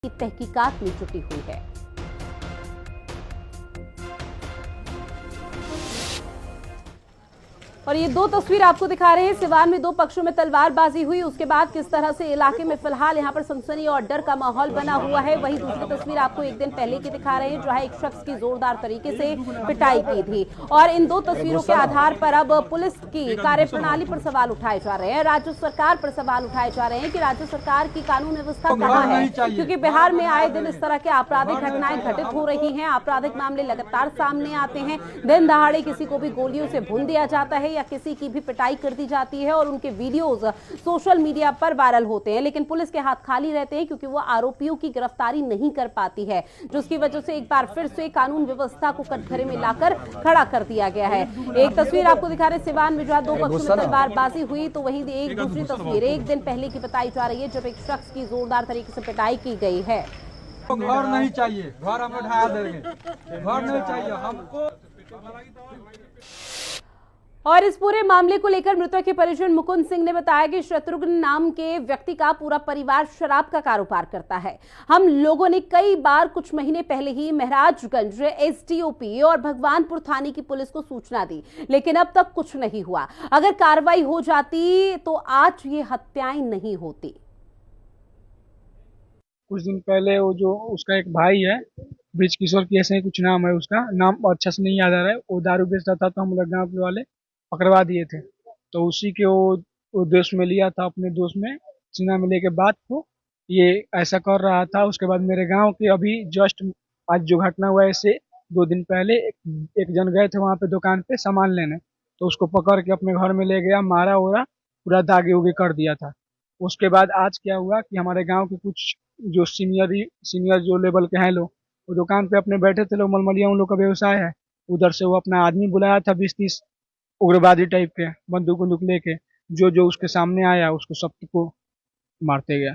की तहकीकात में जुटी हुई है। और ये दो तस्वीर आपको दिखा रहे हैं। सिवान में दो पक्षों में तलवारबाजी हुई, उसके बाद किस तरह से इलाके में फिलहाल यहां पर सनसनी और डर का माहौल बना हुआ है। वहीं दूसरी तस्वीर आपको एक दिन पहले की दिखा रहे हैं, जहां एक शख्स की जोरदार तरीके से पिटाई की थी। और इन दो तस्वीरों के आधार पर अब पुलिस की कार्यप्रणाली पर सवाल उठाए जा रहे हैं, राज्य सरकार पर सवाल उठाए जा रहे हैं कि राज्य सरकार की कानून व्यवस्था कहां है, क्योंकि बिहार में आए दिन इस तरह के आपराधिक घटनाएं घटित हो रही हैं। आपराधिक मामले लगातार सामने आते हैं। दिन दहाड़े किसी को भी गोलियों से भून दिया जाता है या किसी की भी पिटाई कर दी जाती है और उनके वीडियोज सोशल मीडिया पर वायरल होते हैं, लेकिन पुलिस के हाथ खाली रहते हैं क्योंकि वो आरोपियों की गिरफ्तारी नहीं कर पाती है, जिसकी वजह से एक बार फिर से कानून व्यवस्था को कटघरे में लाकर खड़ा कर दिया गया है। एक तस्वीर आपको दिखा रहे सिवान में जहां दो पक्षों में तलवारबाजी हुई, तो वहीं एक दूसरी तस्वीर एक दिन पहले की बताई जा रही है जब एक शख्स की जोरदार तरीके से पिटाई की गई है। घर नहीं चाहिए, घर हम ढा देंगे, घर नहीं चाहिए हमको। और इस पूरे मामले को लेकर मृतक के परिजन मुकुंद सिंह ने बताया कि शत्रुघ्न नाम के व्यक्ति का पूरा परिवार शराब का कारोबार करता है। हम लोगों ने कई बार कुछ महीने पहले ही महाराजगंज एसडीओपी और भगवानपुर थाने की पुलिस को सूचना दी, लेकिन अब तक कुछ नहीं हुआ। अगर कार्रवाई हो जाती तो आज ये हत्याएं नहीं होती। कुछ दिन पहले वो जो उसका एक भाई है, ब्रिज किशोर की ऐसे ही कुछ नाम है, उसका नाम अच्छा से नहीं याद आ रहा है, वो दारू बेचता था तो हम लोग गाँव वाले पकड़वा दिए थे। तो उसी के वो दोस्त में लिया था, अपने दोस्त में सीना में लेके बात को ये ऐसा कर रहा था। उसके बाद मेरे गांव के अभी जस्ट आज जो घटना हुआ है इससे 2 दिन पहले एक जन गए थे वहां पे दुकान पे सामान लेने, तो उसको पकड़ के अपने घर में ले गया, मारा ओरा, पूरा दागे उगे कर दिया था। उसके बाद आज क्या हुआ कि हमारे गांव के कुछ जो सीनियर जो लेवल के हैं लोग, वो दुकान पे अपने बैठे थे लोग, मलमलिया उन लोग का व्यवसाय है, उधर से वो अपना आदमी बुलाया था 20-30 उग्रवादी टाइप के, बंदूक बंदूक लेके, जो जो उसके सामने आया उसको सबको मारते गया।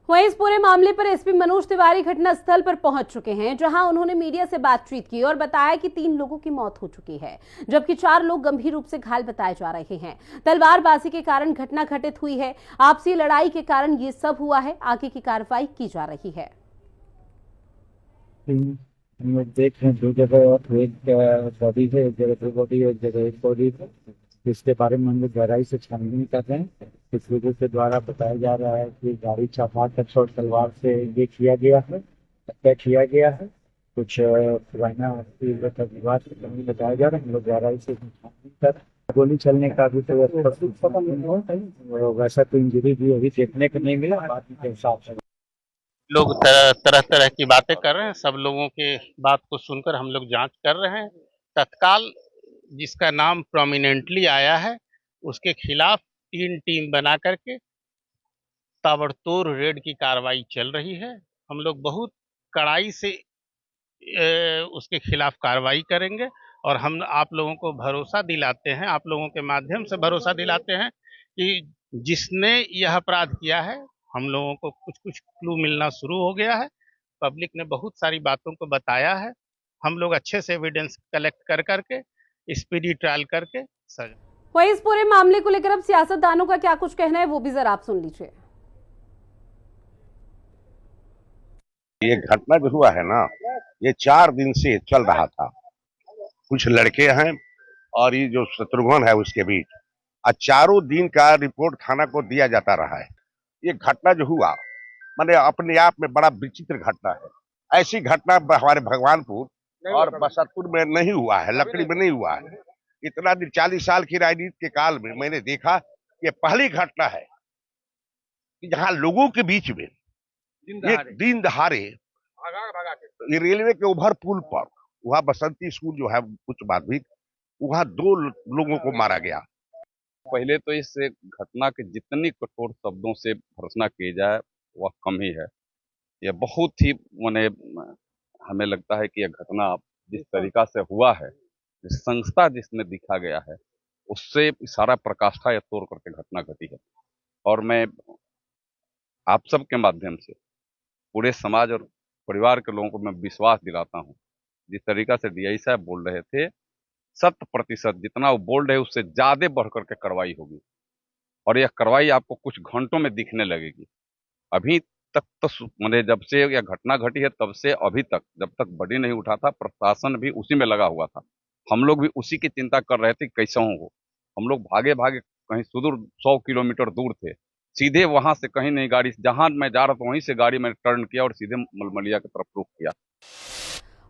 वहीं इस पूरे मामले पर एसपी मनोज तिवारी घटनास्थल पर पहुंच चुके हैं, जहां उन्होंने मीडिया से बातचीत की और बताया कि 3 लोगों की मौत हो चुकी है, जबकि 4 लोग गंभीर रूप से घायल बताए जा रहे हैं। तलवारबाजी के कारण घटना घटित हुई है, आपसी लड़ाई के कारण ये सब हुआ है। आगे की कार्रवाई की जा रही है। हम लोग देख रहे हैं 2 जगह एक बॉडी है, एक जगह 2 बॉडी है, एक जगह 1 बॉडी है। इसके बारे में हम लोग गहराई से छानबीन कर रहे हैं। इस वजह से द्वारा बताया जा रहा है कि गाड़ी चापात और तलवार से ये किया गया है, हत्या किया गया है। कुछ पुराना विवाद की कमी बताया जा रहा है। हम लोग गहराई से छानबीन कर, गोली चलने का भी तो वैसा तो इंजरी भी अभी देखने को नहीं मिला। बाकी के हिसाब से लोग तरह तरह की बातें कर रहे हैं। सब लोगों के बात को सुनकर हम लोग जांच कर रहे हैं। तत्काल जिसका नाम प्रोमिनेंटली आया है उसके खिलाफ 3 टीम बना करके ताबड़तोड़ रेड की कार्रवाई चल रही है। हम लोग बहुत कड़ाई से उसके खिलाफ कार्रवाई करेंगे और हम आप लोगों को भरोसा दिलाते हैं, आप लोगों के माध्यम से भरोसा दिलाते हैं कि जिसने यह अपराध किया है, हम लोगों को कुछ कुछ क्लू मिलना शुरू हो गया है। पब्लिक ने बहुत सारी बातों को बताया है। हम लोग अच्छे से एविडेंस कलेक्ट कर करके स्पीडी ट्रायल करके सजा। वहीं इस पूरे मामले को लेकर अब सियासतदानों का क्या कुछ कहना है, वो भी जरा आप सुन लीजिए। ये घटना जो हुआ है ना, ये 4 दिन से चल रहा था। कुछ लड़के हैं और ये जो शत्रुघ्न है उसके बीच, और 4 दिन का रिपोर्ट थाना को दिया जाता रहा है। ये घटना जो हुआ माने अपने आप में बड़ा विचित्र घटना है। ऐसी घटना हमारे भगवानपुर और बसंतपुर में नहीं हुआ है, लकड़ी में नहीं हुआ है। इतना दिन 40 साल की राजनीति के काल में मैंने देखा ये पहली घटना है कि जहां लोगों के बीच में एक दिन दहाड़े ये रेलवे के ओवर पुल पर, वहां बसंती स्कूल जो है उच्च माध्यमिक, वहां 2 लोगों को मारा गया। पहले तो इस घटना के जितनी कठोर शब्दों से भर्त्सना की जाए वह कम ही है। यह बहुत ही माने हमें लगता है कि यह घटना जिस तरीका से हुआ है, जिस संस्था जिसमें दिखा गया है, उससे सारा प्रकाष्ठा यह तोड़ करके घटना घटी है। और मैं आप सब के माध्यम से पूरे समाज और परिवार के लोगों को मैं विश्वास दिलाता हूँ, जिस तरीका से डीआई साहब बोल रहे थे 100% जितना वो बोल रहे उससे ज्यादा बढ़ करके कार्रवाई होगी और यह कार्रवाई आपको कुछ घंटों में दिखने लगेगी। अभी तक तो मैंने जब से यह घटना घटी है तब से अभी तक जब तक बॉडी नहीं उठा था, प्रशासन भी उसी में लगा हुआ था। हम लोग भी उसी की चिंता कर रहे थे कैसे हो। हम लोग भागे भागे कहीं सुदूर 100 किलोमीटर दूर थे, सीधे वहां से कहीं नहीं गाड़ी, जहां मैं जा रहा था वहीं से गाड़ी मैंने टर्न किया और सीधे मलमलिया की तरफ रुख किया।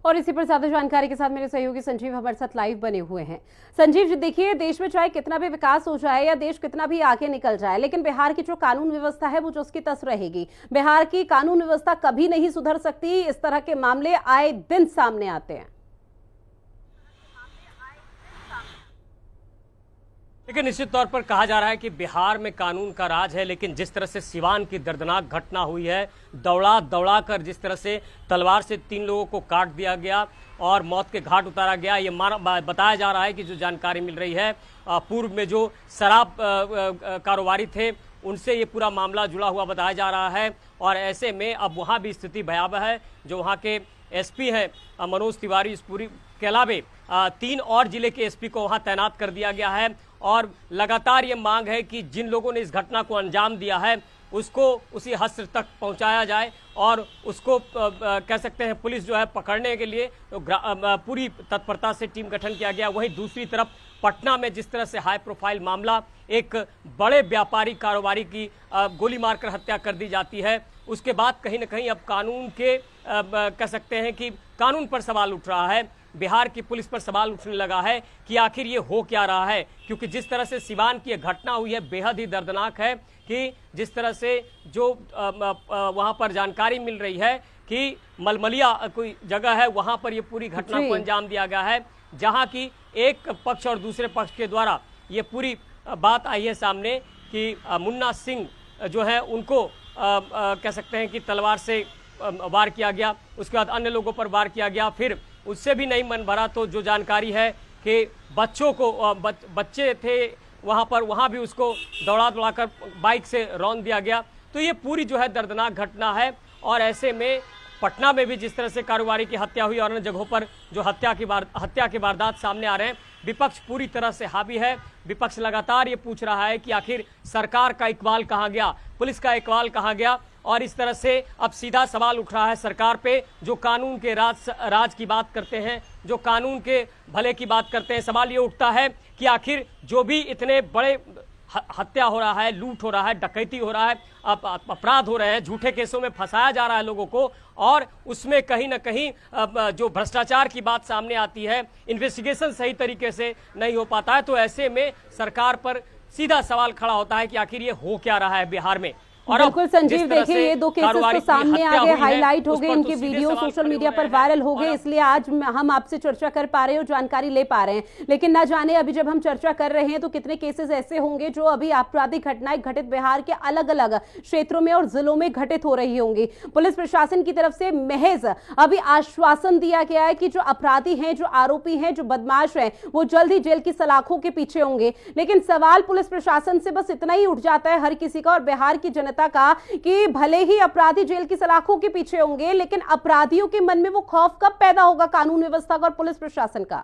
और इसी पर ज्यादा जानकारी के साथ मेरे सहयोगी संजीव हमारे साथ लाइव बने हुए हैं। संजीव जी, देखिए, देश में चाहे कितना भी विकास हो जाए या देश कितना भी आगे निकल जाए, लेकिन बिहार की जो कानून व्यवस्था है वो जो उसकी तस रहेगी। बिहार की कानून व्यवस्था कभी नहीं सुधर सकती। इस तरह के मामले आए दिन सामने आते हैं। लेकिन निश्चित तौर पर कहा जा रहा है कि बिहार में कानून का राज है, लेकिन जिस तरह से सिवान की दर्दनाक घटना हुई है, दौड़ा दौड़ा कर जिस तरह से तलवार से 3 लोगों को काट दिया गया और मौत के घाट उतारा गया, ये बताया जा रहा है कि जो जानकारी मिल रही है, पूर्व में जो शराब कारोबारी थे उनसे ये पूरा मामला जुड़ा हुआ बताया जा रहा है। और ऐसे में अब वहाँ भी स्थिति भयावह है। जो वहाँ के एसपी हैं मनोज तिवारी, इस पूरी के अलावे 3 और जिले के एसपी को वहाँ तैनात कर दिया गया है। और लगातार ये मांग है कि जिन लोगों ने इस घटना को अंजाम दिया है उसको उसी हद तक पहुंचाया जाए और उसको कह सकते हैं पुलिस जो है पकड़ने के लिए तो पूरी तत्परता से टीम गठन किया गया। वहीं दूसरी तरफ पटना में जिस तरह से हाई प्रोफाइल मामला, एक बड़े व्यापारी कारोबारी की गोली मारकर हत्या कर दी जाती है, उसके बाद कहीं ना कहीं अब कानून के कह सकते हैं कि कानून पर सवाल उठ रहा है। बिहार की पुलिस पर सवाल उठने लगा है कि आखिर ये हो क्या रहा है, क्योंकि जिस तरह से सिवान की घटना हुई है बेहद ही दर्दनाक है। कि जिस तरह से जो वहां पर जानकारी मिल रही है कि मलमलिया कोई जगह है, वहां पर ये पूरी घटना को अंजाम दिया गया है, जहां की एक पक्ष और दूसरे पक्ष के द्वारा ये पूरी बात आई है सामने कि मुन्ना सिंह जो है उनको कह सकते हैं कि तलवार से वार किया गया, उसके बाद अन्य लोगों पर वार किया गया, फिर उससे भी नहीं मन भरा तो जो जानकारी है कि बच्चों को बच्चे थे वहाँ पर, वहाँ भी उसको दौड़ा दौड़ाकर बाइक से रौंद दिया गया। तो ये पूरी जो है दर्दनाक घटना है। और ऐसे में पटना में भी जिस तरह से कारोबारी की हत्या हुई और अन्य जगहों पर जो हत्या के वारदात सामने आ रहे हैं, विपक्ष पूरी तरह से हावी है। विपक्ष लगातार ये पूछ रहा है कि आखिर सरकार का इकबाल कहाँ गया, पुलिस का इकबाल कहाँ गया। और इस तरह से अब सीधा सवाल उठ रहा है सरकार पे, जो कानून के राज की बात करते हैं, जो कानून के भले की बात करते हैं। सवाल ये उठता है कि आखिर जो भी इतने बड़े हत्या हो रहा है, लूट हो रहा है, डकैती हो रहा है, अपराध हो रहे हैं, झूठे केसों में फंसाया जा रहा है लोगों को, और उसमें कहीं ना कहीं जो भ्रष्टाचार की बात सामने आती है, इन्वेस्टिगेशन सही तरीके से नहीं हो पाता है, तो ऐसे में सरकार पर सीधा सवाल खड़ा होता है कि आखिर ये हो क्या रहा है बिहार में। और बिल्कुल संजीव, देखिए, ये 2 केसेस तो सामने आ गए, हाईलाइट हो गए, इनके वीडियो सोशल मीडिया पर वायरल हो गए, इसलिए आज हम आपसे चर्चा कर पा रहे हैं और जानकारी ले पा रहे हैं। लेकिन ना जाने अभी जब हम चर्चा कर रहे हैं तो कितने केसेस ऐसे होंगे जो अभी आपराधिक घटनाएं घटित बिहार के अलग अलग क्षेत्रों में और जिलों में घटित हो रही होंगी। पुलिस प्रशासन की तरफ से महज अभी आश्वासन दिया गया है कि जो अपराधी हैं, जो आरोपी हैं, जो बदमाश हैं, वो जल्द ही जेल की सलाखों के पीछे होंगे। लेकिन सवाल पुलिस प्रशासन से बस इतना ही उठ जाता है हर किसी का और बिहार की जनता का कि भले ही अपराधी जेल की सलाखों के पीछे होंगे, लेकिन अपराधियों के मन में वो खौफ कब पैदा होगा कानून व्यवस्था का और पुलिस प्रशासन का?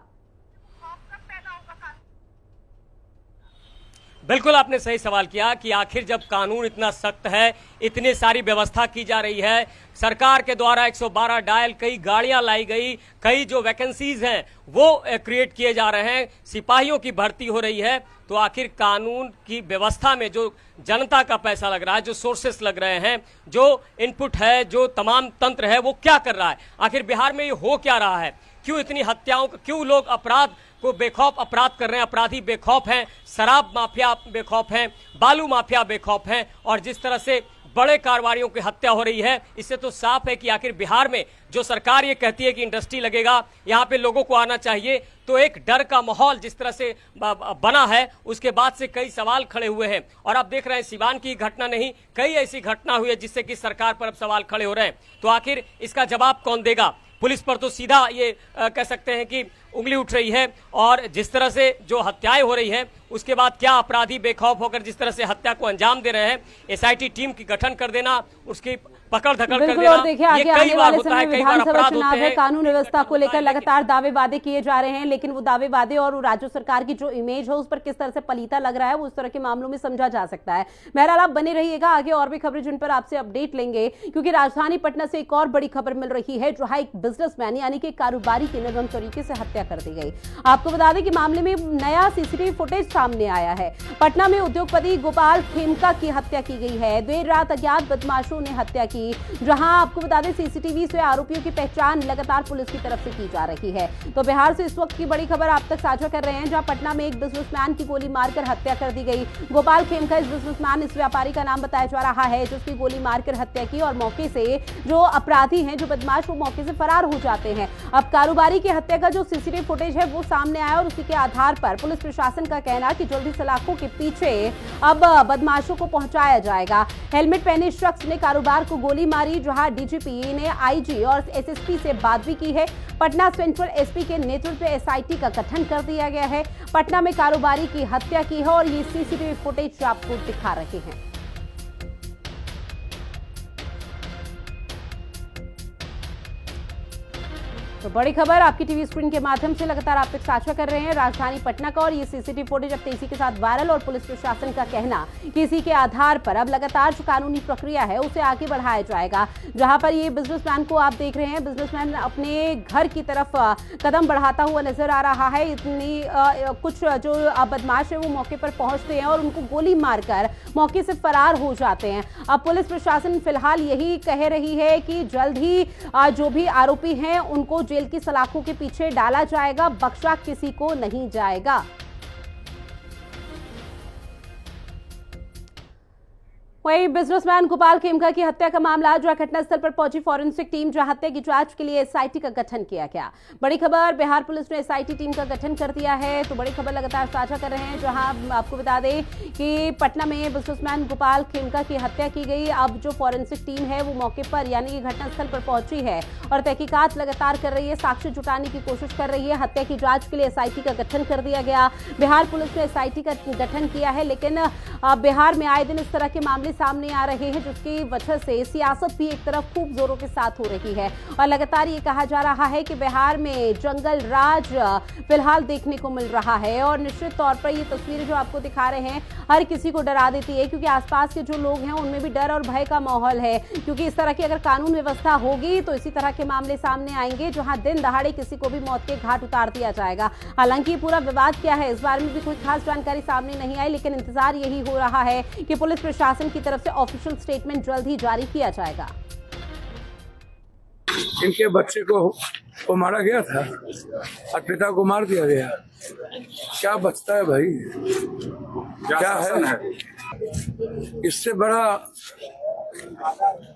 बिल्कुल आपने सही सवाल किया कि आखिर जब कानून इतना सख्त है, इतनी सारी व्यवस्था की जा रही है, सरकार के द्वारा 112 डायल, कई गाड़ियां लाई गई, कई जो वैकेंसीज हैं वो क्रिएट किए जा रहे हैं, सिपाहियों की भर्ती हो रही है, तो आखिर कानून की व्यवस्था में जो जनता का पैसा लग रहा है, जो सोर्सेस लग रहे हैं, जो इनपुट है, जो तमाम तंत्र है, वो क्या कर रहा है? आखिर बिहार में ये हो क्या रहा है? क्यों इतनी हत्याओं, क्यों लोग अपराध को बेखौफ अपराध कर रहे हैं? अपराधी बेखौफ हैं, शराब माफिया बेखौफ हैं, बालू माफिया बेखौफ हैं, और जिस तरह से बड़े कारोबारियों की हत्या हो रही है, इससे तो साफ है कि आखिर बिहार में जो सरकार ये कहती है कि इंडस्ट्री लगेगा, यहाँ पे लोगों को आना चाहिए, तो एक डर का माहौल जिस तरह से बना है, उसके बाद से कई सवाल खड़े हुए हैं। और आप देख रहे हैं सिवान की घटना नहीं, कई ऐसी घटना हुई है जिससे कि सरकार पर अब सवाल खड़े हो रहे हैं। तो आखिर इसका जवाब कौन देगा? पुलिस पर तो सीधा ये कह सकते हैं कि उंगली उठ रही है। और जिस तरह से जो हत्याएं हो रही है उसके बाद क्या अपराधी बेखौफ होकर जिस तरह से हत्या को अंजाम दे रहे हैं, एसआईटी टीम की गठन कर देना, उसकी पकड़ धकड़ कर बिल्कुल। देना, और देखिए आगे ये आने कई बार वाले होता समय है, कई बार विधानसभा अपराध चुनाव होते है, हैं। कानून व्यवस्था को लेकर लगातार दावे वादे किए जा रहे हैं, लेकिन वो दावे वादे और राज्य सरकार की जो इमेज है उस पर किस तरह से पलीता लग रहा है वो उस तरह के मामलों में समझा जा सकता है। बहरहाल आप बने रहिएगा, आगे और भी खबरें जिन पर आपसे अपडेट लेंगे, क्योंकि राजधानी पटना से एक और बड़ी खबर मिल रही है जहां एक बिजनेसमैन यानी कि कारोबारी की निर्मम तरीके से हत्या कर दी गई। आपको बता दें कि मामले में नया सीसीटीवी फुटेज सामने आया है। पटना में उद्योगपति गोपाल खेमका की हत्या की गई है। देर रात अज्ञात बदमाशों ने हत्या की, जहां आपको बता दें सीसीटीवी से आरोपियों की पहचान लगातार पुलिस की तरफ से की जा रही है। तो बिहार से इस वक्त की बड़ी खबर आप तक साझा कर रहे हैं, जहां पटना में एक बिजनेसमैन की गोली मारकर हत्या कर दी गई। गोपाल खेमका इस बिजनेसमैन, इस व्यापारी का नाम बताया जा रहा है, जिसकी गोली मारकर हत्या की और मौके से जो अपराधी हैं, जो बदमाश, वो मौके से फरार हो जाते हैं। अब कारोबारी की हत्या का जो सीसीटीवी फुटेज है वो सामने आया और उसी के आधार पर पुलिस प्रशासन का कहना कि जल्दी सलाखों के पीछे अब बदमाशों को पहुंचाया जाएगा। हेलमेट पहने शख्स ने कारोबार को गोली मारी, जहां डीजीपी ने आईजी और एसएसपी से बात भी की है। पटना सेंट्रल एसपी के नेतृत्व में एसआईटी का गठन कर दिया गया है। पटना में कारोबारी की हत्या की है और ये सीसीटीवी फुटेज आपको दिखा रहे हैं। तो बड़ी खबर आपकी टीवी स्क्रीन के माध्यम से लगातार आप तक साझा कर रहे हैं राजधानी पटना का, और ये सीसीटीवी फुटेज अब तेजी के साथ वायरल और पुलिस प्रशासन का कहना कि इसी के आधार पर अब लगातार जो कानूनी प्रक्रिया है उसे आगे बढ़ाया जाएगा। जहां पर ये बिजनेसमैन को आप देख रहे हैं, बिजनेसमैन अपने घर की तरफ कदम बढ़ाता हुआ नजर आ रहा है। इतनी कुछ जो बदमाश है वो मौके पर पहुंचते हैं और उनको गोली मारकर मौके से फरार हो जाते हैं। अब पुलिस प्रशासन फिलहाल यही कह रही है कि जल्द ही जो भी आरोपी हैं उनको जेल की सलाखों के पीछे डाला जाएगा, बख्शा किसी को नहीं जाएगा। वहीं बिजनेसमैन गोपाल खेमका की हत्या का मामला, जहां घटनास्थल पर पहुंची फॉरेंसिक टीम, जहां हत्या की जांच के लिए एसआईटी का गठन किया गया। बड़ी खबर, बिहार पुलिस ने एसआईटी टीम का गठन कर दिया है। तो बड़ी खबर लगातार साझा कर रहे हैं, जहां आपको बता दें कि पटना में बिजनेसमैन गोपाल खेमका की हत्या की गई। अब जो फॉरेंसिक टीम है वो मौके पर यानी कि घटनास्थल पर पहुंची है और तहकीकात लगातार कर रही है, साक्ष्य जुटाने की कोशिश कर रही है। हत्या की जांच के लिए एसआईटी का गठन कर दिया गया। बिहार पुलिस ने एसआईटी का गठन किया है, लेकिन बिहार में आए दिन इस तरह के मामले सामने आ रहे हैं, जिसकी वजह से सियासत भी एक तरफ खूब जोरों के साथ हो रही है और लगातार ये कहा जा रहा है कि बिहार में जंगल राज फिलहाल देखने को मिल रहा है। और निश्चित तौर पर ये तस्वीरें जो आपको दिखा रहे हैं हर किसी को डरा देती है, क्योंकि आसपास के जो लोग हैं उनमें भी डर और भय का माहौल है, क्योंकि इस तरह की अगर कानून व्यवस्था होगी तो इसी तरह के मामले सामने आएंगे, जहां दिन दहाड़े किसी को भी मौत के घाट उतार दिया जाएगा। हालांकि पूरा विवाद क्या है इस बारे में भी कोई खास जानकारी सामने नहीं आई, लेकिन इंतजार यही हो रहा है कि पुलिस प्रशासन की तरफ से ऑफिशियल स्टेटमेंट जल्द ही जारी किया जाएगा। इनके बच्चे को मारा गया था और पिता को मार दिया गया। क्या बचता है भाई? क्या है इससे बड़ा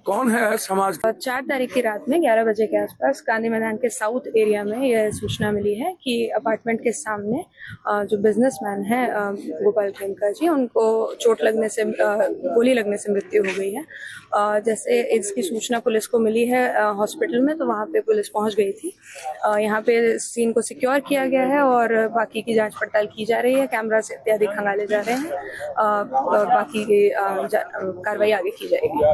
कौन है समाज? 4 तारीख की रात में 11 बजे के आसपास गांधी मैदान के साउथ एरिया में यह सूचना मिली है कि अपार्टमेंट के सामने जो बिजनेसमैन है गोपाल खेमका जी, उनको चोट लगने से गोली लगने से मृत्यु हो गई है। जैसे इसकी सूचना पुलिस को मिली है हॉस्पिटल में, तो वहाँ पे पुलिस पहुँच गई थी। यहाँ पे सीन को सिक्योर किया गया है और बाकी की जांच पड़ताल की जा रही है, कैमरा से इत्यादि खंगाले जा रहे हैं और बाकी की कार्रवाई आगे की जाएगी।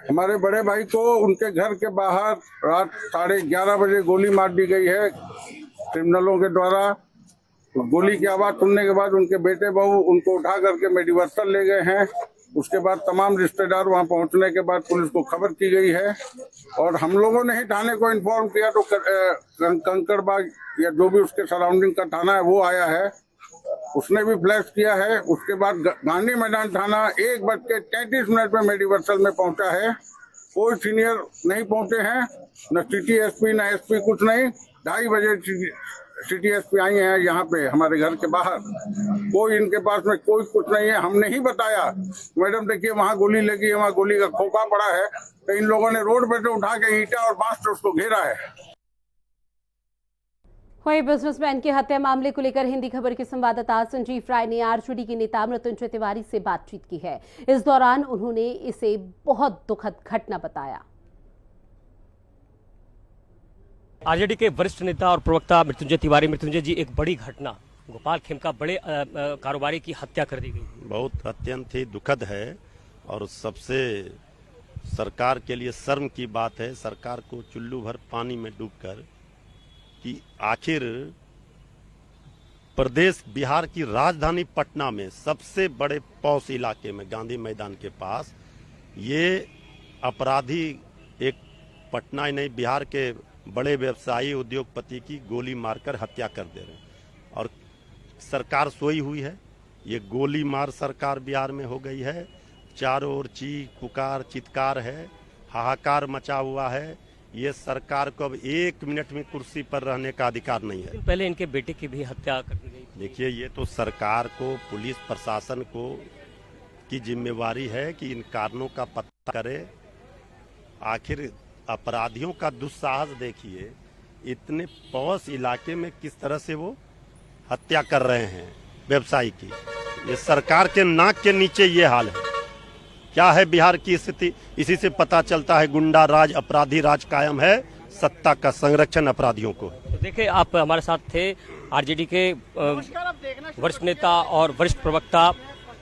हमारे बड़े भाई को उनके घर के बाहर रात 11:30 बजे गोली मार दी गई है क्रिमिनलों के द्वारा। गोली की आवाज सुनने के बाद उनके बेटे बहू उनको उठा करके मेडिवर्सल ले गए हैं। उसके बाद तमाम रिश्तेदार वहां पहुंचने के बाद पुलिस को खबर की गई है और हम लोगों ने ही थाने को इन्फॉर्म किया, तो कंकड़बाग या जो भी उसके सराउंडिंग का थाना है वो आया है, उसने भी फ्लैश किया है। उसके बाद गांधी मैदान थाना 1:33 पे मेडिवर्सल में पहुंचा है। कोई सीनियर नहीं पहुंचे हैं, न सिटी एसपी न एसपी, कुछ नहीं। 2:30 बजे सिटी एसपी आई हैं यहाँ पे हमारे घर के बाहर। कोई इनके पास में कोई कुछ नहीं है। हमने ही बताया मैडम देखिए वहाँ गोली लगी है, वहाँ गोली का खोखा पड़ा है, तो इन लोगों ने रोड पे से उठा के ईंटा और बांस से उसको घेरा है। वहीं बिजनेसमैन की हत्या मामले को लेकर हिंदी खबर के संवाददाता संजीव राय ने आरजेडी के नेता मृत्युंजय तिवारी से बातचीत की है। इस दौरान उन्होंने इसे बहुत दुखद घटना बताया। आरजेडी के वरिष्ठ नेता और प्रवक्ता मृत्युंजय तिवारी। मृत्युंजय जी, एक बड़ी घटना, गोपाल खेमका बड़े कारोबारी की हत्या कर दी गई। बहुत अत्यंत ही दुखद है और सबसे सरकार के लिए शर्म की बात है, सरकार को चुल्लू भर पानी में डूबकर कि आखिर प्रदेश बिहार की राजधानी पटना में सबसे बड़े पॉश इलाके में गांधी मैदान के पास ये अपराधी एक पटना ही नहीं बिहार के बड़े व्यवसायी उद्योगपति की गोली मारकर हत्या कर दे रहे हैं और सरकार सोई हुई है। ये गोली मार सरकार बिहार में हो गई है। चारों ओर चीख पुकार चित्कार है, हाहाकार मचा हुआ है। ये सरकार को अब 1 मिनट में कुर्सी पर रहने का अधिकार नहीं है। पहले इनके बेटे की भी हत्या कर दी गई। देखिए, ये तो सरकार को, पुलिस प्रशासन को की जिम्मेवारी है कि इन कारणों का पता करे। आखिर अपराधियों का दुस्साहस देखिए, इतने पॉश इलाके में किस तरह से वो हत्या कर रहे हैं व्यवसायी की। ये सरकार के नाक के नीचे ये हाल है। क्या है बिहार की स्थिति? इसी से पता चलता है गुंडा राज, अपराधी राज कायम है, सत्ता का संरक्षण अपराधियों को। तो देखिए, आप हमारे साथ थे आरजेडी के वरिष्ठ नेता और वरिष्ठ प्रवक्ता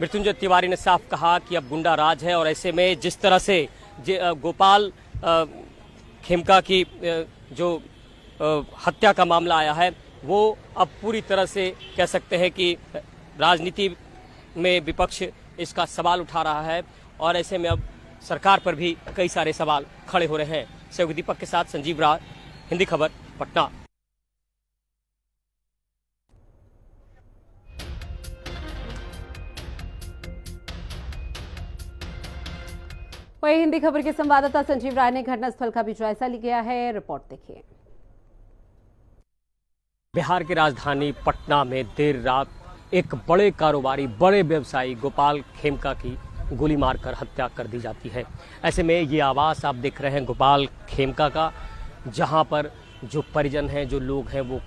मृत्युंजय तिवारी ने साफ कहा कि अब गुंडा राज है और ऐसे में जिस तरह से गोपाल खेमका की जो हत्या का मामला आया है वो अब पूरी तरह से कह सकते हैं कि राजनीति में विपक्ष इसका सवाल उठा रहा है और ऐसे में अब सरकार पर भी कई सारे सवाल खड़े हो रहे हैं। सहयोगी दीपक के साथ संजीव राय, हिंदी खबर, पटना। वही हिंदी खबर के संवाददाता संजीव राय ने घटनास्थल का भी जायजा लिया है। रिपोर्ट देखिए। बिहार की राजधानी पटना में देर रात एक बड़े कारोबारी, बड़े व्यवसायी गोपाल खेमका की गोली मारकर हत्या कर दी जाती है। ऐसे में ये आवास आप देख रहे हैं गोपाल खेमका का, जहां पर जो परिजन हैं, जो लोग हैं, वो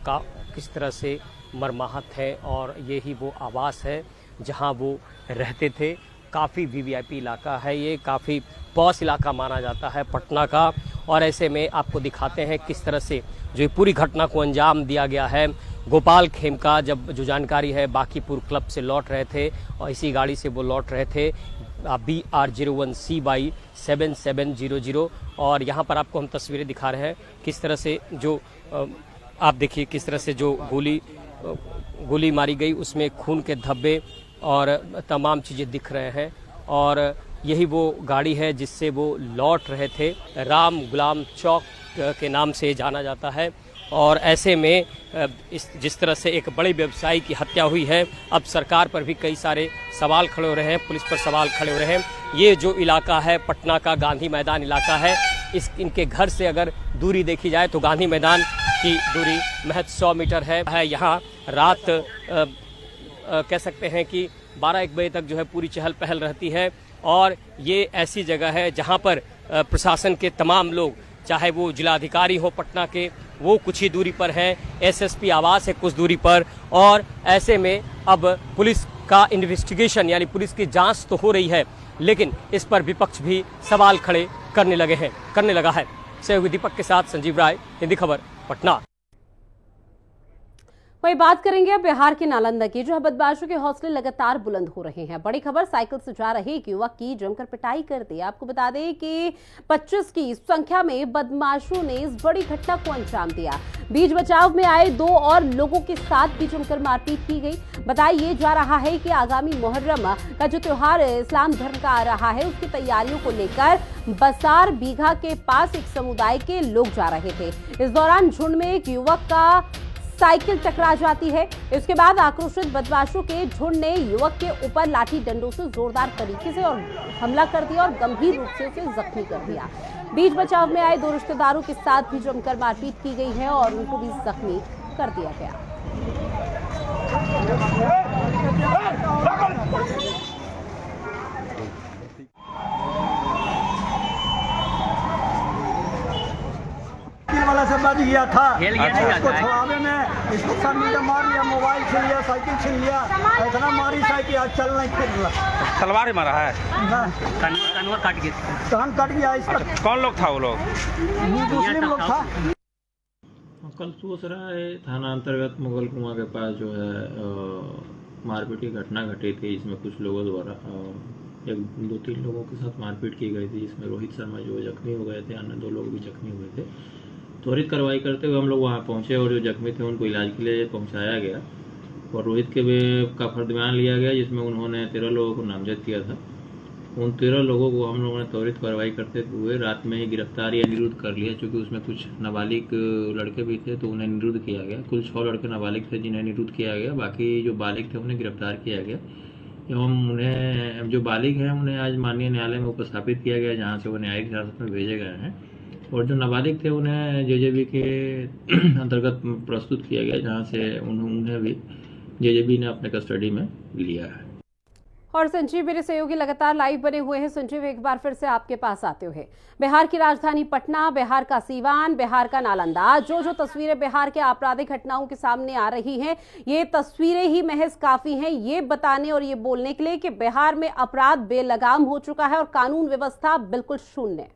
किस तरह से मर्माहत हैं और यही वो आवास है जहां वो रहते थे। काफ़ी वीवीआईपी इलाका है, ये काफ़ी पॉश इलाका माना जाता है पटना का। और ऐसे में आपको दिखाते हैं किस तरह से जो ये पूरी घटना को अंजाम दिया गया है। गोपाल खेमका जब जो जानकारी है बाकीपुर क्लब से लौट रहे थे और इसी गाड़ी से वो लौट रहे थे BR01CY7700। और यहाँ पर आपको हम तस्वीरें दिखा रहे हैं किस तरह से जो आप देखिए किस तरह से जो गोली मारी गई, उसमें खून के धब्बे और तमाम चीज़ें दिख रहे हैं। और यही वो गाड़ी है जिससे वो लौट रहे थे। राम गुलाम चौक के नाम से जाना जाता है। और ऐसे में जिस तरह से एक बड़े व्यवसायी की हत्या हुई है, अब सरकार पर भी कई सारे सवाल खड़े हो रहे हैं, पुलिस पर सवाल खड़े हो रहे हैं। ये जो इलाका है पटना का गांधी मैदान इलाका है, इनके घर से अगर दूरी देखी जाए तो गांधी मैदान की दूरी महज 100 मीटर है। यहाँ रात कह सकते हैं कि 12-1 बजे तक जो है पूरी चहल पहल रहती है। और ये ऐसी जगह है जहाँ पर प्रशासन के तमाम लोग, चाहे वो जिलाधिकारी हो पटना के, वो कुछ ही दूरी पर हैं, एसएसपी आवास है कुछ दूरी पर। और ऐसे में अब पुलिस का इन्वेस्टिगेशन यानी पुलिस की जांच तो हो रही है, लेकिन इस पर विपक्ष भी सवाल खड़े करने लगा है। सहयोगी दीपक के साथ संजीव राय, हिंदी खबर, पटना। वही बात करेंगे अब बिहार के नालंदा की, जहां बदमाशों के हौसले लगातार बुलंद हो रहे हैं। बड़ी खबर, साइकिल से जा रहे एक युवक की जमकर पिटाई कर दी। आपको बता दें कि 25 की संख्या में बदमाशों ने इस बड़ी घटना को अंजाम दिया। बीच बचाव में आए 2 और लोगों के साथ भी जमकर मारपीट की गई। बताया जा रहा है कि आगामी मुहर्रम का जो त्योहार इस्लाम धर्म का आ रहा है, उसकी तैयारियों को लेकर बसार बीघा के पास एक समुदाय के लोग जा रहे थे। इस दौरान झुंड में एक युवक का साइकिल टकरा जाती है। इसके बाद आक्रोशित बदमाशों के झुंड ने युवक के ऊपर लाठी डंडों से जोरदार तरीके से और हमला कर दिया और गंभीर रूप से उसे जख्मी कर दिया। बीच बचाव में आए 2 रिश्तेदारों के साथ भी जमकर मारपीट की गई है और उनको भी जख्मी कर दिया गया। वाला से बच गया था, इसको छुड़ावे में इसको सब मिलकर मार लिया, मोबाइल छीन लिया, साइकिल छीन लिया, इतना मारी साइकिल आज चल नहीं फिर रहा। तलवार मारा है, कान कट गया इसका। कौन लोग था वो लोग? मुस्लिम लोग था। कल सोसराय थाना अंतर्गत मुगल कुआं के पास जो है मारपीट की घटना घटी थी। इसमें कुछ लोगों द्वारा एक 2-3 लोगों के साथ मारपीट की गई थी। इसमें रोहित शर्मा जो जख्मी हो गए थे, अन्य 2 लोग भी जख्मी हुए थे। त्वरित कार्रवाई करते हुए हम लोग वहां पहुंचे और जो जख्मी थे उनको इलाज के लिए पहुंचाया गया और रोहित के का फर्दमान लिया गया, जिसमें उन्होंने 13 लोगों को नामजद किया था। उन 13 लोगों को हम लोगों ने त्वरित कार्रवाई करते हुए रात में ही गिरफ्तार या निरुद्ध कर लिया, क्योंकि उसमें कुछ नाबालिग लड़के भी थे तो उन्हें निरुद्ध किया गया। कुल 6 लड़के नाबालिग थे जिन्हें निरुद्ध किया गया, बाकी जो बालिग थे उन्हें गिरफ्तार किया गया एवं उन्हें जो बालिग हैं उन्हें आज माननीय न्यायालय में उपस्थापित किया गया, जहाँ से वो न्यायिक हिरासत में भेजे गए हैं और जो नाबालिग थे उन्हें जेजेबी के अंतर्गत प्रस्तुत किया गया, जहाँ से उन्हें भी जेजेबी ने अपने कस्टडी में लिया है। और संजीव मेरे सहयोगी लगातार लाइव बने हुए हैं। संजीव, एक बार फिर से आपके पास आते हुए, बिहार की राजधानी पटना, बिहार का सीवान, बिहार का नालंदा, जो तस्वीरें बिहार के आपराधिक घटनाओं के सामने आ रही हैं, ये तस्वीरें ही महज काफी हैं ये बताने और ये बोलने के लिए कि बिहार में अपराध बेलगाम हो चुका है और कानून व्यवस्था बिल्कुल शून्य।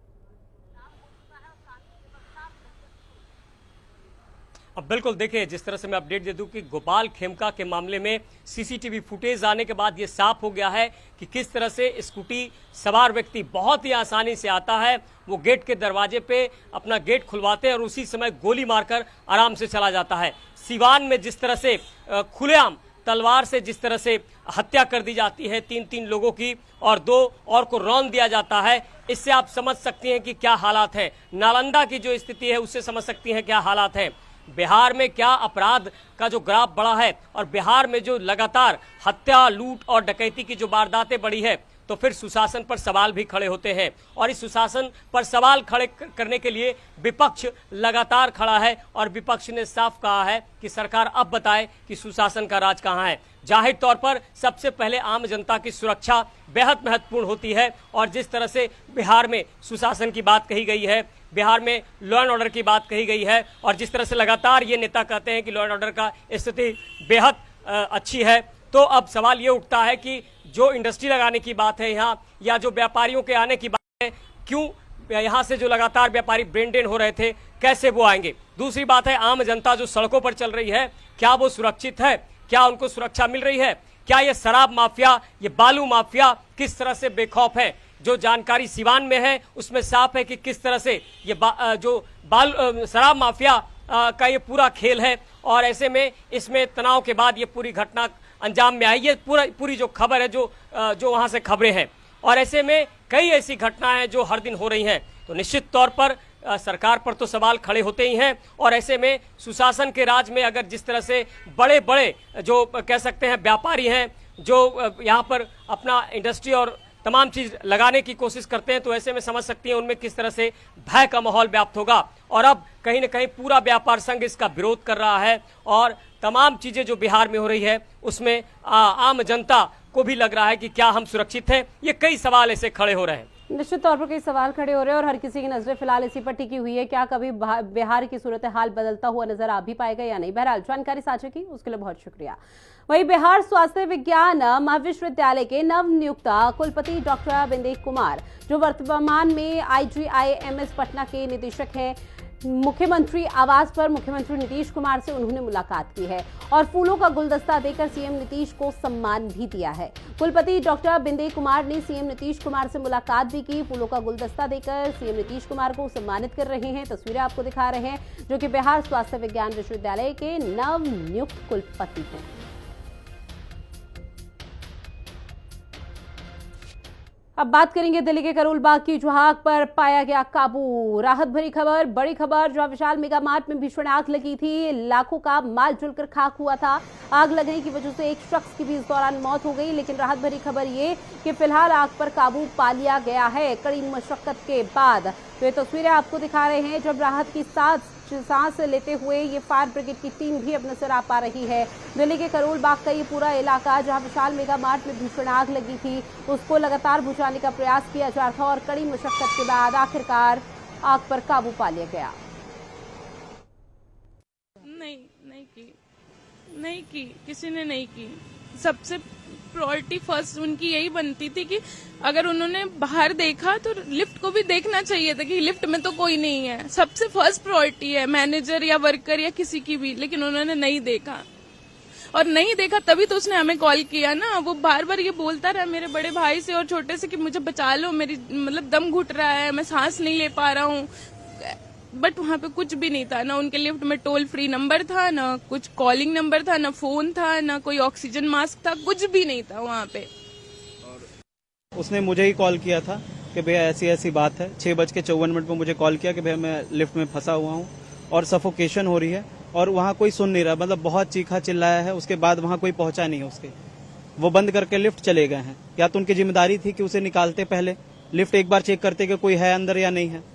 अब बिल्कुल देखिए, जिस तरह से मैं अपडेट दे दूं कि गोपाल खेमका के मामले में सीसीटीवी फुटेज आने के बाद ये साफ हो गया है कि किस तरह से स्कूटी सवार व्यक्ति बहुत ही आसानी से आता है, वो गेट के दरवाजे पे अपना गेट खुलवाते हैं और उसी समय गोली मारकर आराम से चला जाता है। सीवान में जिस तरह से खुलेआम तलवार से जिस तरह से हत्या कर दी जाती है 3 लोगों की और 2 और को रौंद दिया जाता है, इससे आप समझ सकती हैं कि क्या हालात है। नालंदा की जो स्थिति है उससे समझ सकती हैं क्या हालात है। बिहार में क्या अपराध का जो ग्राफ बढ़ा है और बिहार में जो लगातार हत्या, लूट और डकैती की जो वारदातें बढ़ी है, तो फिर सुशासन पर सवाल भी खड़े होते हैं और इस सुशासन पर सवाल खड़े करने के लिए विपक्ष लगातार खड़ा है और विपक्ष ने साफ कहा है कि सरकार अब बताए कि सुशासन का राज कहां है। जाहिर तौर पर सबसे पहले आम जनता की सुरक्षा बेहद महत्वपूर्ण होती है और जिस तरह से बिहार में सुशासन की बात कही गई है, बिहार में लॉ एंड ऑर्डर की बात कही गई है और जिस तरह से लगातार ये नेता कहते हैं कि लॉ एंड ऑर्डर का स्थिति बेहद अच्छी है, तो अब सवाल ये उठता है कि जो इंडस्ट्री लगाने की बात है यहाँ या जो व्यापारियों के आने की बात है, क्यों यहाँ से जो लगातार व्यापारी ब्रेन ड्रेन हो रहे थे, कैसे वो आएंगे। दूसरी बात है आम जनता जो सड़कों पर चल रही है, क्या वो सुरक्षित है, क्या उनको सुरक्षा मिल रही है, क्या ये शराब माफिया, ये बालू माफिया किस तरह से बेखौफ है। जो जानकारी सिवान में है उसमें साफ है कि किस तरह से ये शराब माफिया का ये पूरा खेल है और ऐसे में इसमें तनाव के बाद ये पूरी घटना अंजाम में आई। ये पूरी जो खबर है जो वहाँ से खबरें हैं और ऐसे में कई ऐसी घटनाएं हैं जो हर दिन हो रही हैं, तो निश्चित तौर पर सरकार पर तो सवाल खड़े होते ही हैं और ऐसे में सुशासन के राज में अगर जिस तरह से बड़े बड़े जो कह सकते हैं व्यापारी हैं जो यहाँ पर अपना इंडस्ट्री और तमाम चीज लगाने की कोशिश करते हैं, तो ऐसे में समझ सकती हैं उनमें किस तरह से भय का माहौल व्याप्त होगा और अब कहीं न कहीं पूरा व्यापार संघ इसका विरोध कर रहा है और तमाम चीजें जो बिहार में हो रही है उसमें आम जनता को भी लग रहा है कि क्या हम सुरक्षित हैं। ये कई सवाल ऐसे खड़े हो रहे हैं। निश्चित तौर पर कई सवाल खड़े हो रहे हैं और हर किसी की नजरें फिलहाल इसी पर टिकी हुई है, क्या कभी बिहार की सूरत हाल बदलता हुआ नजर आ भी पाएगा या नहीं। बहरहाल जानकारी साझा की उसके लिए बहुत शुक्रिया। वहीं बिहार स्वास्थ्य विज्ञान महाविश्वविद्यालय के नवनियुक्त कुलपति डॉक्टर बिंदेश कुमार, जो वर्तमान में IGIMS पटना के निदेशक हैं, मुख्यमंत्री आवास पर मुख्यमंत्री नीतीश कुमार से उन्होंने मुलाकात की है और फूलों का गुलदस्ता देकर सीएम नीतीश को सम्मान भी दिया है। कुलपति डॉक्टर बिंदेश कुमार ने सीएम नीतीश कुमार से मुलाकात भी की। फूलों का गुलदस्ता देकर सीएम नीतीश कुमार को सम्मानित कर रहे हैं। तस्वीरें आपको दिखा रहे हैं, जो कि बिहार स्वास्थ्य विज्ञान विश्वविद्यालय के नवनियुक्त कुलपति हैं। अब बात करेंगे दिल्ली के करोल बाग की, जहां आग पर पाया गया काबू। राहत भरी खबर, बड़ी खबर, जहां विशाल मेगा मार्ट में भीषण आग लगी थी, लाखों का माल जलकर खाक हुआ था। आग लगने की वजह से एक शख्स की भी इस दौरान मौत हो गई, लेकिन राहत भरी खबर ये कि फिलहाल आग पर काबू पा लिया गया है कड़ी मशक्कत के बाद। तो ये तस्वीरें आपको दिखा रहे हैं जब राहत की सांस लेते हुए ये फायर ब्रिगेड की टीम भी अब नजर आ पा रही है। दिल्ली के करोल बाग का ये पूरा इलाका, जहां विशाल मेगा मार्ट में भीषण आग लगी थी, उसको लगातार बुझाने का प्रयास किया जा रहा था और कड़ी मशक्कत के बाद आखिरकार आग पर काबू पा लिया गया। नहीं की, किसी ने नहीं की। सबसे प्रायोरिटी फर्स्ट उनकी यही बनती थी कि अगर उन्होंने बाहर देखा तो लिफ्ट को भी देखना चाहिए था कि लिफ्ट में तो कोई नहीं है। सबसे फर्स्ट प्रायोरिटी है मैनेजर या वर्कर या किसी की भी, लेकिन उन्होंने नहीं देखा। और नहीं देखा तभी तो उसने हमें कॉल किया ना। वो बार बार ये बोलता रहा मेरे बड़े भाई से और छोटे से कि मुझे बचा लो, मेरी मतलब दम घुट रहा है, मैं सांस नहीं ले पा रहा हूँ। बट वहाँ पे कुछ भी नहीं था, ना उनके लिफ्ट में टोल फ्री नंबर था, ना कुछ कॉलिंग नंबर था, ना फोन था, ना कोई ऑक्सीजन मास्क था, कुछ भी नहीं था वहाँ पे। उसने मुझे ही कॉल किया था कि भैया ऐसी ऐसी बात है। 6:54 पर मुझे कॉल किया कि भैया मैं लिफ्ट में फंसा हुआ हूँ और सफोकेशन हो रही है और वहाँ कोई सुन नहीं रहा। मतलब बहुत चीखा चिल्लाया है, उसके बाद वहाँ कोई पहुंचा नहीं है उसके। वो बंद करके लिफ्ट चले गए हैं। या तो उनकी जिम्मेदारी थी कि उसे निकालते पहले, लिफ्ट एक बार चेक करते कि कोई है अंदर या नहीं है।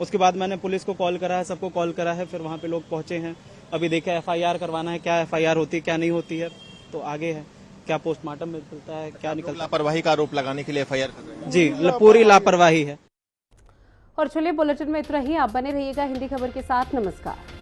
उसके बाद मैंने पुलिस को कॉल करा है, सबको कॉल करा है, फिर वहाँ पे लोग पहुंचे हैं। अभी देखे FIR करवाना है, क्या FIR होती है क्या नहीं होती है, तो आगे है क्या पोस्टमार्टम में निकलता है क्या निकलता है। लापरवाही का आरोप लगाने के लिए FIR कर रहे हैं। जी, पूरी लापरवाही है। और चलिए बुलेटिन में इतना ही। आप बने रहिएगा हिंदी खबर के साथ। नमस्कार।